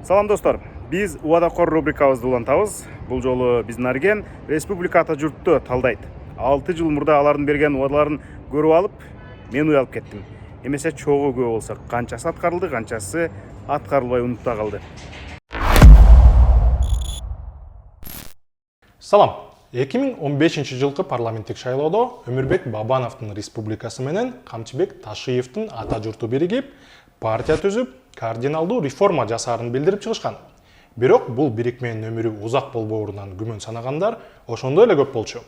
Салам достор, биз Убадакор рубрикабызды улантабыз. Бул жолу биздин Арген республика ата журтту талдайт. 6 жыл мурда алардын берген убадаларын көрүп алып, мен уялып кеттим. Эмесе чогуу көп болсо, канчасы аткарылды, канчасы аткарылбай унутта калды. Салам. 2015 жылкы парламенттик шайлоодо Өмүрбек Бабановдун республикасы менен Камчыбек Ташиевдин ата журту биригип, партия түзүп, кардиналдуу реформа жасаарын билдирип чыгышкан. Бирок бул бирикменин өмүрү узак болбоорунан күмөн санагандар ошондой эле көп болчу.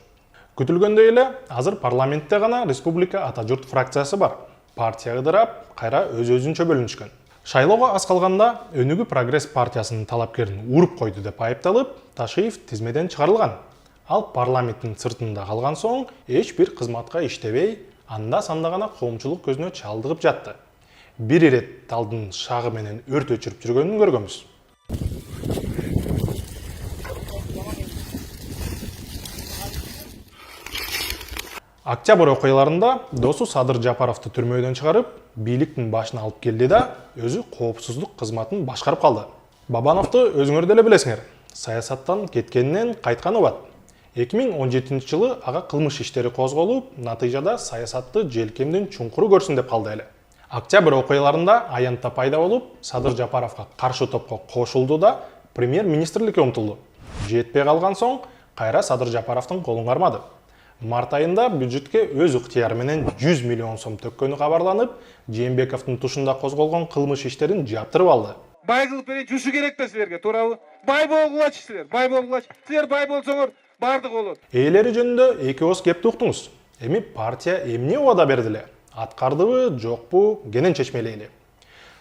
Күтүлгөндөй эле азыр парламентте гана республика ата журт фракциясы бар. Партия ыдырап, кайра өз-өзүнчө бөлүнүшкөн. Шайлоого аз калганда Өнүгүү Прогресс партиясынын талапкерин уруп койду деп айыпталып, Ташиев тизмеден чыгарылган. Ал парламенттин сыртында калган соң эч бир кызматка иштебей, анда-санда гана коомчулук көзүнө чалдыгып жатты. Бир ирет талдын шагы менен өрт өчүрүп жүргөнүн көргөнбүз. Октябрь окуяларында досу Садыр Жапаровду түрмөдөн чыгарып, бийликтин башына алып келди да, өзү коопсуздук кызматын башкарып калды. Бабановду өзүңөр деле билесиңер. Саясаттан кеткенинен кайтканы бар. 2017 жылы ага кылмыш иштери козголуп, натыйжада саясатты желкемдин чуңкуру көрсүн деп калды эле. Октябрь окуяларында аянтта пайда болуп, Садыр Жапаровго каршы топко кошулду да, премьер-министрликке умтулду. Жетпей калган соң, кайра Садыр Жапаровдун колун кармады. Март айында бюджетке өз ыктыяры менен 100 миллион сом төккөнү кабарланып, Жээнбековдун тушунда козголгон кылмыш иштерин жаптырып алды. Бай кылып берейин, жушу керек да силерге, туурабы? Бай болгулачы силер, бай болгулачы. Силер бай болсоңор, бардык болот. Ээлери жөнүндө эки ооз кепти уктуңуз. Эми партия эмне убада берди эле? Аткардыбы, жокпу, кенен чечмелейли.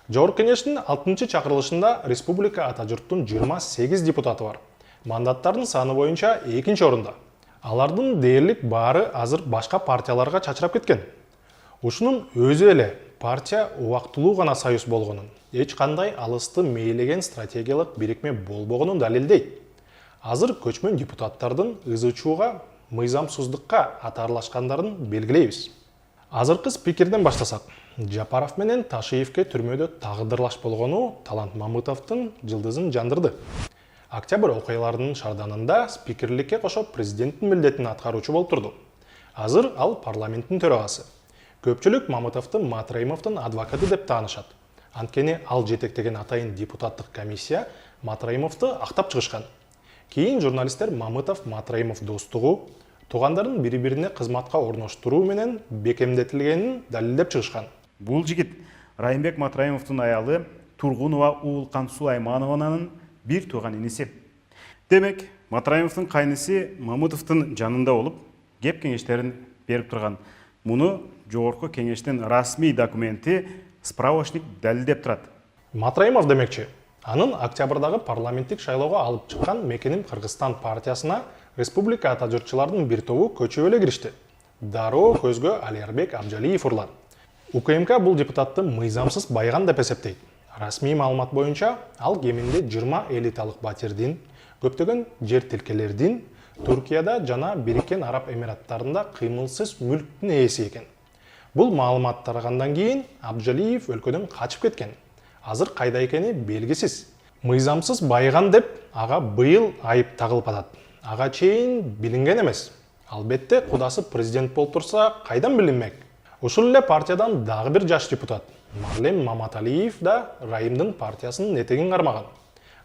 Жогорку кеңештин 6-чакырылышында республика ата журттун 28 депутаты бар. Мандаттардын саны боюнча экинчи орунда. Алардын дээрлик баары азыр башка партияларга чачырап кеткен. Ушунун өзү эле партия убактылуу гана союз болгонун, эч кандай алысты мейлеген стратегиялык бирикме болбогонун далилдейт. Азыр көчмөн депутаттардын ызычууга, мыйзамсыздыкка атарлашкандарын белгилейбиз. Азыркы спикерден баштасак, Жапаров менен Ташиевке түрмөдө тагдырлаш болгону Талант Мамытовдун жылдызын жандырды. Октябрь окуяларынын шарданында спикерликке кошо президенттин милдетин аткаруучу болуп турду. Азыр ал парламенттин төрагасы. Көпчүлүк Мамытовду Матраимовдун адвокаты деп таанышат. Анткени ал жетектеген атайын депутаттык комиссия Матраимовду актап чыгышкан. Кийин журналисттер Мамытов Матраимов достугу, туугандарын бири-бирине кызматка орноштуруу менен бекемдетилгенин далилдеп чыгышкан. Бул жигит Райымбек Матраимовдун аялы Тургунова Уулкансуу Айманованын бир тууган иниси. Демек, Матраимовдун кайнысы Мамытовдун жанында болуп, кеп кеңештерин берип турган. Муну жогорку кеңештин расмий документи справочник далилдеп турат. Матраимов демекчи, анын октябрдагы парламенттик шайлоого алып чыккан Мекеним Кыргызстан партиясына республика ата журтчулардын бир тобу көчүп эле киришти. Дароо көзгө Алиярбек Абжалиев урлан. УКМК бул депутатты мыйзамсыз байган деп эсептейт. Расмий маалымат боюнча, ал кеминде 20 элиталык батирдин, көптөгөн жер тилкелердин, Туркияда жана Бириккен Араб Эмираттарында кыймылсыз мүлктүн ээси экен. Бул маалымат тарагандан кийин Абжалиев өлкөдөн качып кеткен. Азыр кайда экени белгисиз. Мыйзамсыз байган деп ага быйыл айып тагылып атат. Ага чейин билинген эмес. Албетте кудасы президент болуп турса, кайдан билинмек? Ушул эле партиядан дагы бир жаш депутат Марлем Маматалиев да Райымдын партиясынын этегин кармаган.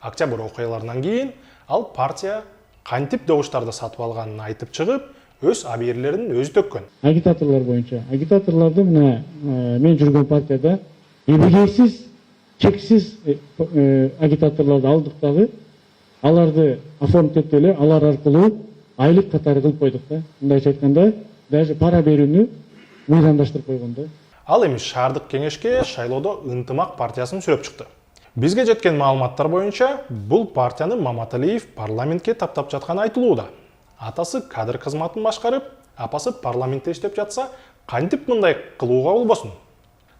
Октябрь окуяларынан кийин ал партия кантип добуштарды сатып алганын айтып чыгып, өз абийирлерин өзү төккөн. Агитаторлор боюнча, агитаторлорду мына мен жүргөн партияда эбегейсиз, чексиз агитаторлорду алдык дагы, аларды оформдеп эле, алар аркылуу айлык катары кылып койдук да. Мындайча айтканда, даже пара берүүнү мыйзамдаштырып койгон да. Ал эми шаардык кеңешке шайлоодо Ынтымак партиясын сүрөп чыкты. Бизге жеткен маалыматтар боюнча, бул партияны Маматалиев парламентке таптап жатканы айтылууда. Атасы кадр кызматын башкарып, апасы парламентте иштеп жатса, кантип мындай кылууга болбосун?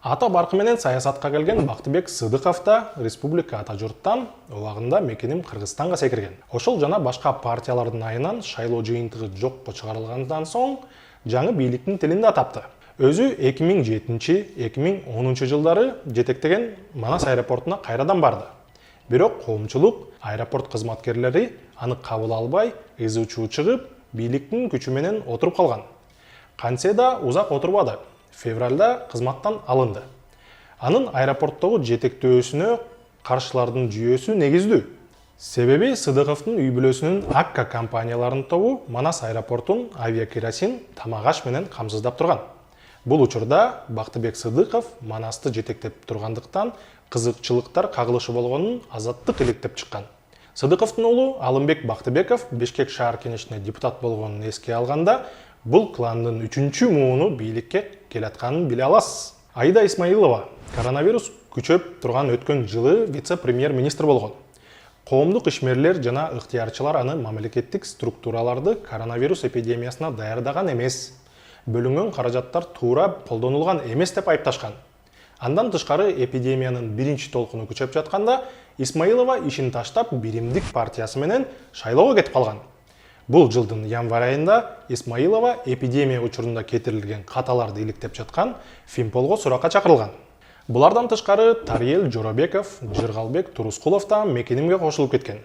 Ата баркы менен саясатка келген Бактыбек Сыдыков да республика ата журттан убагында Мекеним Кыргызстанга секирген. Ошол жана башка партиялардын айынан шайлоо жыйынтыгы жокко чыгарылгандан соң жаңы бийликтин тилинде атапты. Өзү 2007-2010 жылдары жетектеген Манас аэропортуна кайрадан барды. Бирок коомчулук, аэропорт кызматкерлери аны кабыл албай, ызы-чуу чыгып, бийликтин күчү менен отуруп калган. Кантсе да узак отурбады. Февралда кызматтан алынды. Анын аэропорттогу жетектөөсүнө каршылардын жүйөсү негиздүү. Себеби Сыдыковдун үй бүлөсүнүн Акка компанияларынын тобу Манас аэропортун авиакеросин, тамак аш менен камсыздап турган. Бул учурда Бактыбек Сыдыков Манасты жетектеп тургандыктан кызыкчылыктар кагылышы болгонун Азаттык иликтеп чыккан. Сыдыковдун уулу Алымбек Бактыбеков Бишкек шаар кеңешине депутат болгонун эске алганда, бул кландын 3-чү мууну бийликке келатканын биле аласыз. Аида Исмаилова коронавирус күчөп турган өткөн жылы вице-премьер-министр болгон. Коомдук ишмерлер жана ыктыярчылар аны мамлекеттик структураларды коронавирус эпидемиясына даярдаган эмес, бөлүнгөн каражаттар туура колдонулган эмес деп айыпташкан. Андан тышкары эпидемиянын биринчи толкуну күчөп жатканда Исмаилова ишин таштап Биримдик партиясы менен шайлоого кетип калган. Бул жылдын январь айында Исмаилова эпидемия учурунда кетирилген каталарды иликтеп жаткан Фимполго суракка чакырылган. Булардан тышкары Тарьел Жоробеков, Жыргалбек Турускулов да мекенимге кошулуп кеткен.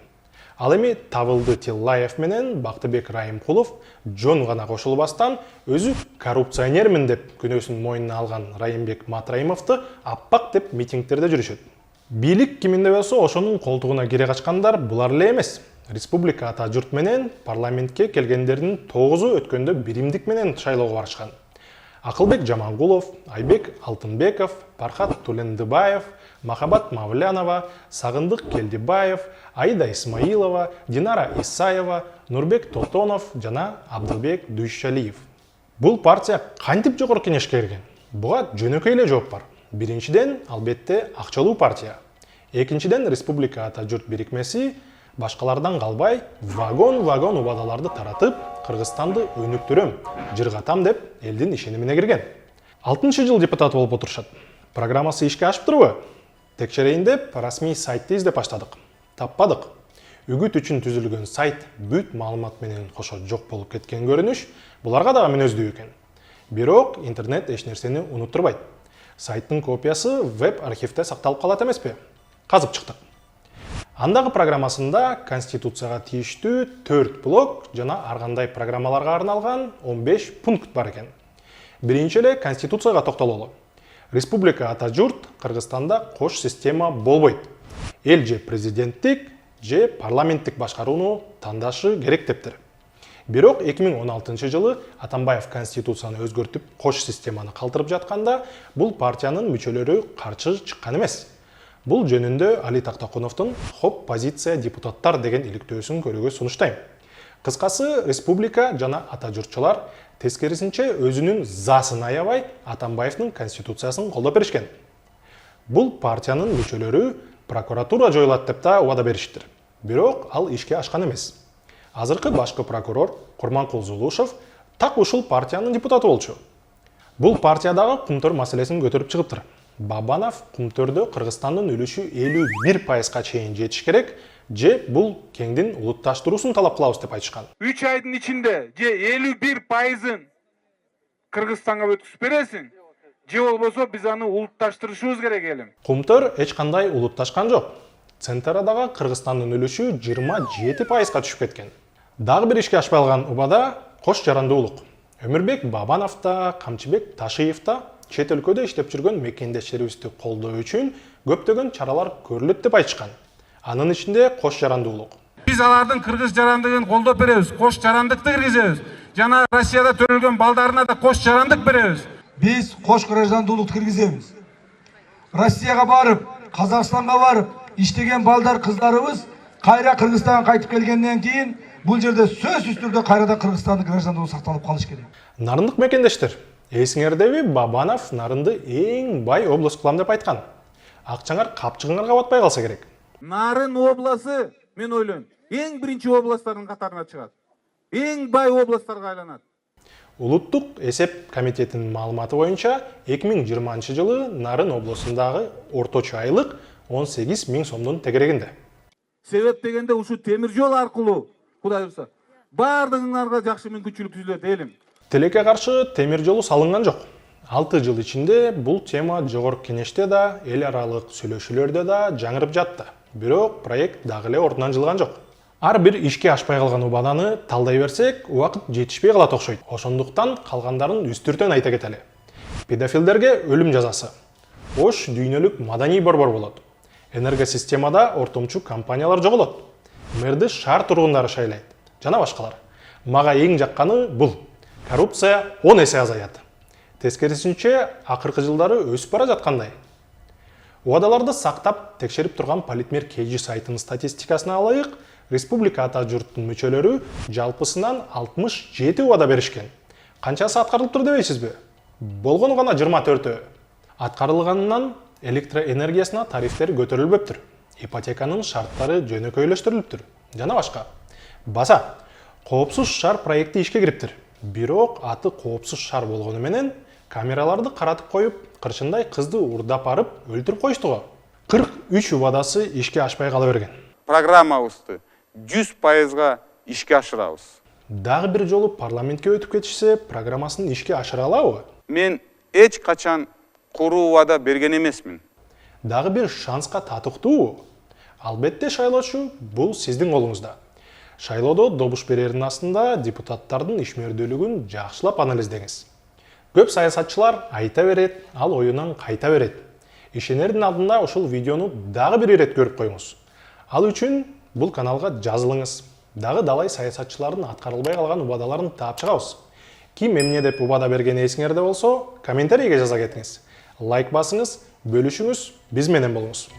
Ал эми Табылды Тиллаев менен Бактыбек Райымкулов жон гана кошулбастан өзү коррупционермин деп күнөөсүн мойнуна алган Райымбек Матраимовду аппак деп митингтерде жүрүшөт. Бийлик киминде болсо ошонун колтугуна кире качкандар булар эле эмес. Республика ата журт менен парламентке келгендердин 9-у өткөндө Биримдик менен шайлоого барышкан. Акылбек Жамангулов, Айбек Алтынбеков, Пархат Тулендыбаев, Махабат Мавлянова, Сагындык Келдибаев, Аида Исмаилова, Динара Исаева, Нурбек Тотонов жана Абдылбек Дүйшалиев. Бул партия кантип жогорку кеңешке кирген? Буга жөнөкөй эле жооп бар. Биринчиден, албетте, акчалуу партия. Экинчиден, республика ата журт бирикмеси башкалардан калбай вагон-вагон убадаларды таратып, Кыргызстанды өнүктүрөм, жыргатам деп элдин ишенимине кирген. 6-жыл депутат болуп отурушат. Программасы ишке ашып турбу? Текшерейин деп расмий сайтты издеп баштадык. Таппадык. Үгүт үчүн түзүлгөн сайт бүт маалымат менен кошо жок болуп кеткен көрүнүш буларга дагы мүнөздүү экен. Бирок интернет эч нерсени унуттурбайт. Сайттын копиясы веб-архивде сакталып калат эмеспи? Казып чыктык. Андагы программасында Конституцияга тийиштүү 4 блок жана ар кандай программаларга арналган 15 пункт бар экен. Биринчи эле Конституцияга токтололу. Республика ата журт Кыргызстанда кош система болбойт. Эл же президенттик, же парламенттик башкарууну тандашы керек дептир. Бирок 2016 жылы Атамбаев Конституцияны өзгөртүп кош системаны калтырып жатканда, бул партиянын мүчөлөрү каршы чыккан эмес. Бул жөнүндө Али Тактакуновдун «Хоп позиция депутаттар» деген иликтөөсүн көрүүгө сунуштайм. Кыскасы, республика жана ата журтчулар тескерисинче өзүнүн засын аябай Атамбаевдин Конституциясын колдоп беришкен. Бул партиянын мүчөлөрү прокуратура жоюлат деп да убада бериштир. Бирок ал ишке ашкан эмес. Азыркы башкы прокурор Курманкул Зулушев так ушул партиянын депутаты болчу. Бул партиядагы кумтөр маселесин көтөрүп чыгыптыр. Бабанов кумтөрдө Кыргызстандын үлүшү 51%га чейин жетиш керек, же бул кеңдин улутташтыруусун талап кылабыз деп айтышкан. 3 айдын ичинде же 51%ын Кыргызстанга өткүзүп бересиң, же болбосо биз аны улутташтырышыбыз керек элим. Кумтөр эч кандай улутташкан жок. Центрадагы Кыргызстандын үлүшү 27%га түшүп кеткен. Дагы бир ишке ашпай калган убада кош жарандуулук. Өмүрбек Бабанов да, Камчыбек Ташиев да чет өлкөдө иштеп жүргөн мекендештерибизди колдоо үчүн көптөгөн чаралар көрүлөт деп айтышкан. Анын ичинде кош жарандуулук. Биз алардын кыргыз жарандыгын колдоп беребиз, кош жарандыкты киргизебиз. Жана Россияда төрөлгөн балдарына да кош жарандык беребиз. Биз кош граждандуулукту киргизебиз. Россияга барып, Казакстанга барып иштеген балдар кыздарыбыз кайра Кыргызстанга кайтып келгенден кийин бул жерде сөзсүз түрдө кайрадан Кыргызстандын граждандуулугу сакталып калыш керек. Нарындык мекендештер, эсиңердеби Бабанов Нарынды эң бай область кылам деп айткан. Акчаңар капчыгыңарга батпай калса керек. Нарын обласы, мен ойлойм, эң биринчи областтардын катарына чыгат. Эң бай областтарга айланат. Улуттук эсеп комитетинин маалыматы боюнча 2020 жылы Нарын областындагы орточо айлык 18 000 сомдун тегерегинде. Себеп дегенде ушу темир жол аркылуу, Кудай урса, бардыгыңарга жакшы мүмкүнчүлүк түзүлөт элим. Тилекке каршы темир жолу салынган жок. 6 жыл ичинде бул тема жогорку кеңеште да, эл аралык сүйлөшүүлөрдө да жаңырып жатты. бирок проект дагы эле ордунан жылган жок. Ар бир ишке ашпай калган убаданы талдай берсек, убакыт жетишпей калат окшойт. Ошондуктан калгандарын үстүртөн айта кетели. Педофилдерге өлүм жазасы. Ош дүйнөлүк маданий борбор болот. Энергосистемада ортомчу компаниялар жоголот. Мэрди шаар тургундары шайлайт. Жана башкалар. Мага эң жакканы бул. Коррупция 10 эсе азаят. Тескерисинче, акыркы жылдары өсүп бара жаткандай. Убадаларды сактап, текшерип турган Политмер KG сайтынын статистикасына алайык, республика ата журттун мүчөлөрү жалпысынан 67 убада беришкен. Канчасы аткарылыптыр дебейсизби? Болгону гана 24-ө. Аткарылганынан электроэнергиясына тарифтер көтөрүлбөптүр. Ипотеканын шарттары жөнөкөйлөштүрүлүптүр. Жана башка. Баса, коопсуз шаар проекти ишке кириптир. Бирок аты коопсуз шаар болгону менен камераларды каратып коюп, кырчындай кызды урдап барып өлтүрүп коюштуго. 43 убадасы ишке ашпай кала берген. Программабызды 100%-га ишке ашырабыз. Дагы бир жолу парламентке өтүп кетишсе, программасын ишке ашыра алабы? Мен эч качан куруу убада берген эмесмин. Дагы бир шанска татыктуубу? Албетте шайлоочу бул сиздин колуңузда. Шайлоодо добуш берердин астында депутаттардын ишмердүүлүгүн жакшылап анализдеңиз. Көп саясатчылар айта берет, ал оюнан кайта берет. Ишенердин алдында ушул видеону дагы бир ирет көрүп коюңуз. Ал үчүн бул каналга жазылыңыз. Дагы далай саясатчылардын аткарылбай калган убадаларын таап чыгабыз. Ким эмне деп убада бергени эсиңерде болсо, комментарийге жаза кетиңиз. Лайк басыңыз, бөлүшүңүз, биз менен болуңуз.